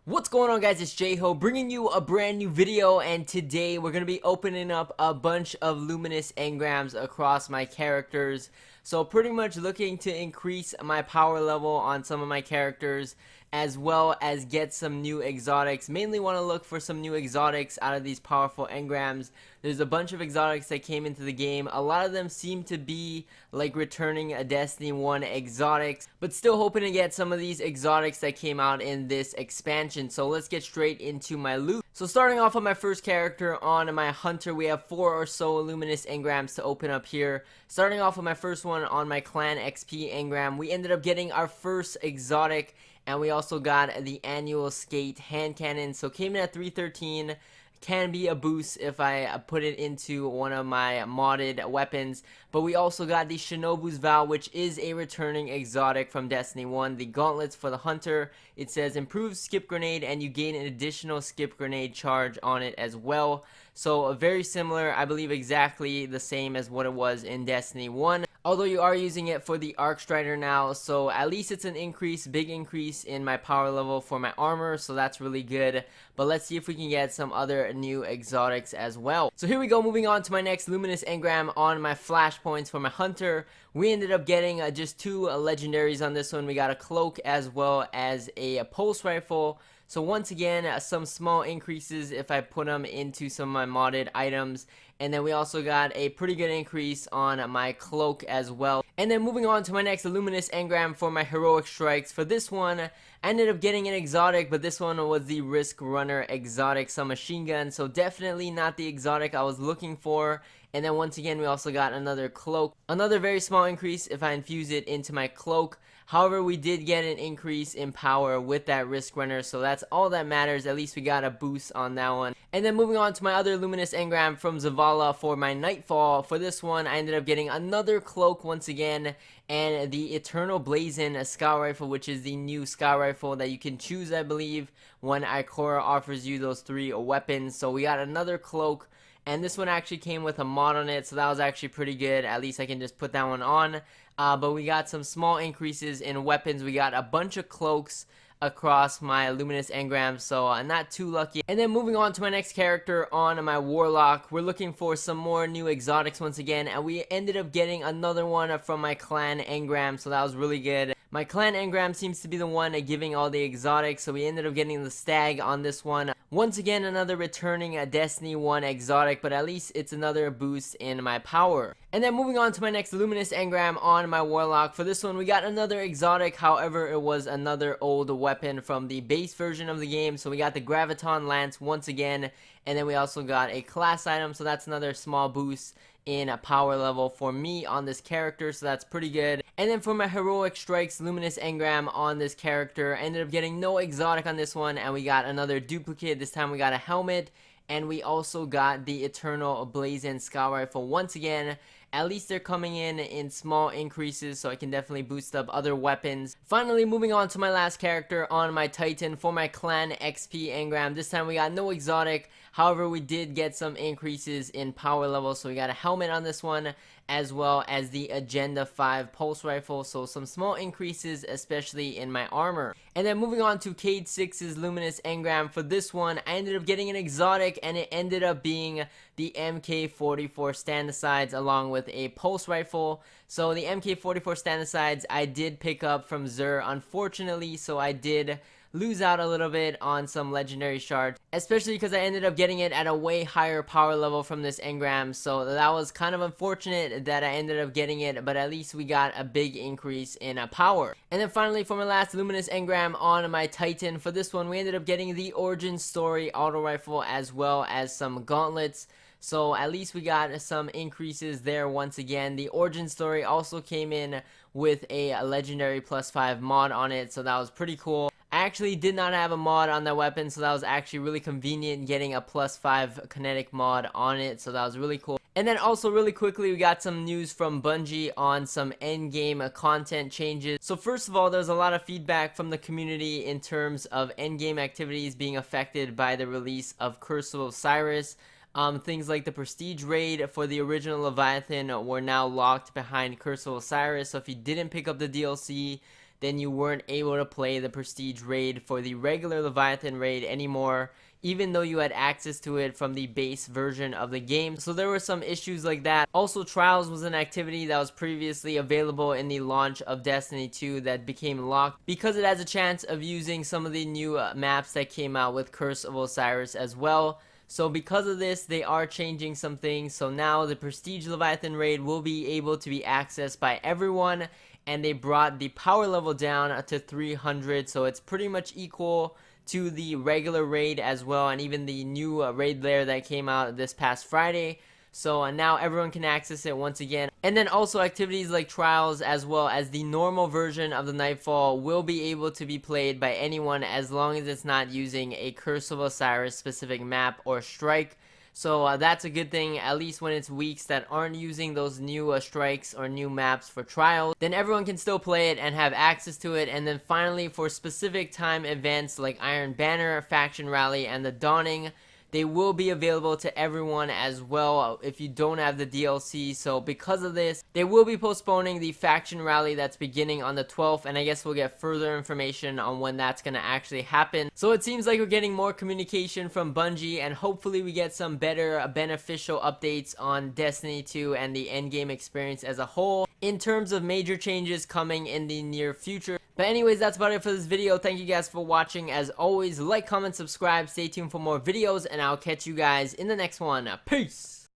What's going on, guys? It's J-Ho bringing you a brand new video, and today we're going to be opening up a bunch of Luminous Engrams across my characters. So pretty much looking to increase my power level on some of my characters, as well as get some new exotics. Mainly want to look for some new exotics out of these powerful engrams. There's a bunch of exotics that came into the game. A lot of them seem to be like returning a Destiny 1 exotics, but still hoping to get some of these exotics that came out in this expansion. So let's get straight into my loot. So starting off on my first character, on my hunter, we have 4 or so Luminous Engrams to open up here. Starting off with my first one on my clan XP engram, we ended up getting our first exotic, and we also got the annual skate hand cannon. So came in at 313. Can be a boost if I put it into one of my modded weapons, but we also got the Shinobu's Vow, which is a returning exotic from Destiny 1. The gauntlets for the hunter, it says improves skip grenade, and you gain an additional skip grenade charge on it as well. So very similar, I believe exactly the same as what it was in Destiny 1. Although you are using it for the Arc Strider now, so at least it's an increase, big increase in my power level for my armor, so that's really good. But let's see if we can get some other new exotics as well. So here we go, moving on to my next Luminous Engram on my flashpoints for my hunter. We ended up getting just 2 legendaries on this one. We got a cloak as well as a pulse rifle. So once again, some small increases if I put them into some of my modded items. And then we also got a pretty good increase on my cloak as well. And then moving on to my next Luminous Engram for my heroic strikes. For this one, I ended up getting an exotic, but this one was the Risk Runner exotic, some machine gun. So definitely not the exotic I was looking for. And then once again, we also got another cloak. Another very small increase if I infuse it into my cloak. However, we did get an increase in power with that Risk Runner, so that's all that matters. At least we got a boost on that one. And then moving on to my other Luminous Engram from Zavala for my Nightfall. For this one, I ended up getting another cloak once again, and the Eternal Blazing Scout Rifle, which is the new Scout Rifle that you can choose, I believe, when Ikora offers you those 3 weapons. So we got another cloak. And this one actually came with a mod on it, so that was actually pretty good. At least I can just put that one on. But we got some small increases in weapons. We got a bunch of cloaks across my Luminous Engram, so not too lucky. And then moving on to my next character on my Warlock, we're looking for some more new exotics once again, and we ended up getting another one from my clan Engram, so that was really good. My clan Engram seems to be the one giving all the exotics, so we ended up getting the Stag on this one. Once again, another returning Destiny 1 exotic, but at least it's another boost in my power. And then moving on to my next Luminous Engram on my Warlock. For this one, we got another exotic, however, it was another old weapon from the base version of the game. So we got the Graviton Lance once again, and then we also got a class item, so that's another small boost in a power level for me on this character, so that's pretty good. And then for my heroic strikes Luminous Engram on this character, I ended up getting no exotic on this one, and we got another duplicate. This time we got a helmet, and we also got the Eternal Blazing Scout Rifle once again. At least they're coming in small increases, so I can definitely boost up other weapons. Finally, moving on to my last character on my Titan for my clan XP engram. This time we got no exotic. However, we did get some increases in power level, so we got a helmet on this one, as well as the Agenda 5 pulse rifle, so some small increases, especially in my armor. And then moving on to Cade 6's Luminous Engram. For this one, I ended up getting an exotic, and it ended up being the MK44 Standicides along with a pulse rifle. So the MK44 Standicides I did pick up from Xur, unfortunately, so I did lose out a little bit on some legendary shards, especially because I ended up getting it at a way higher power level from this engram, so that was kind of unfortunate that I ended up getting it, but at least we got a big increase in power. And then finally, for my last Luminous Engram on my Titan, for this one we ended up getting the Origin Story auto rifle as well as some gauntlets. So at least we got some increases there once again. The Origin Story also came in with a legendary +5 mod on it, so that was pretty cool. I actually did not have a mod on that weapon, so that was actually really convenient getting a +5 kinetic mod on it, so that was really cool. And then also really quickly, we got some news from Bungie on some endgame content changes. So first of all, there's a lot of feedback from the community in terms of endgame activities being affected by the release of Curse of Osiris. Things like the Prestige Raid for the original Leviathan were now locked behind Curse of Osiris, so if you didn't pick up the DLC, then you weren't able to play the Prestige raid for the regular Leviathan raid anymore, even though you had access to it from the base version of the game. So there were some issues like that. Also, Trials was an activity that was previously available in the launch of Destiny 2 that became locked because it has a chance of using some of the new maps that came out with Curse of Osiris as well. So because of this, they are changing some things. So now the Prestige Leviathan raid will be able to be accessed by everyone, and they brought the power level down to 300, so it's pretty much equal to the regular raid as well, and even the new raid layer that came out this past Friday. So now everyone can access it once again. And then also activities like Trials as well as the normal version of the Nightfall will be able to be played by anyone as long as it's not using a Curse of Osiris specific map or strike. So that's a good thing, at least when it's weeks that aren't using those new strikes or new maps for Trials. Then everyone can still play it and have access to it. And then finally, for specific time events like Iron Banner, Faction Rally, and the Dawning, they will be available to everyone as well if you don't have the DLC. So because of this, they will be postponing the Faction Rally that's beginning on the 12th, and I guess we'll get further information on when that's going to actually happen. So it seems like we're getting more communication from Bungie, and hopefully we get some better beneficial updates on Destiny 2 and the endgame experience as a whole in terms of major changes coming in the near future. But anyways, that's about it for this video. Thank you guys for watching. As always, like, comment, subscribe, stay tuned for more videos, and I'll catch you guys in the next one. Peace!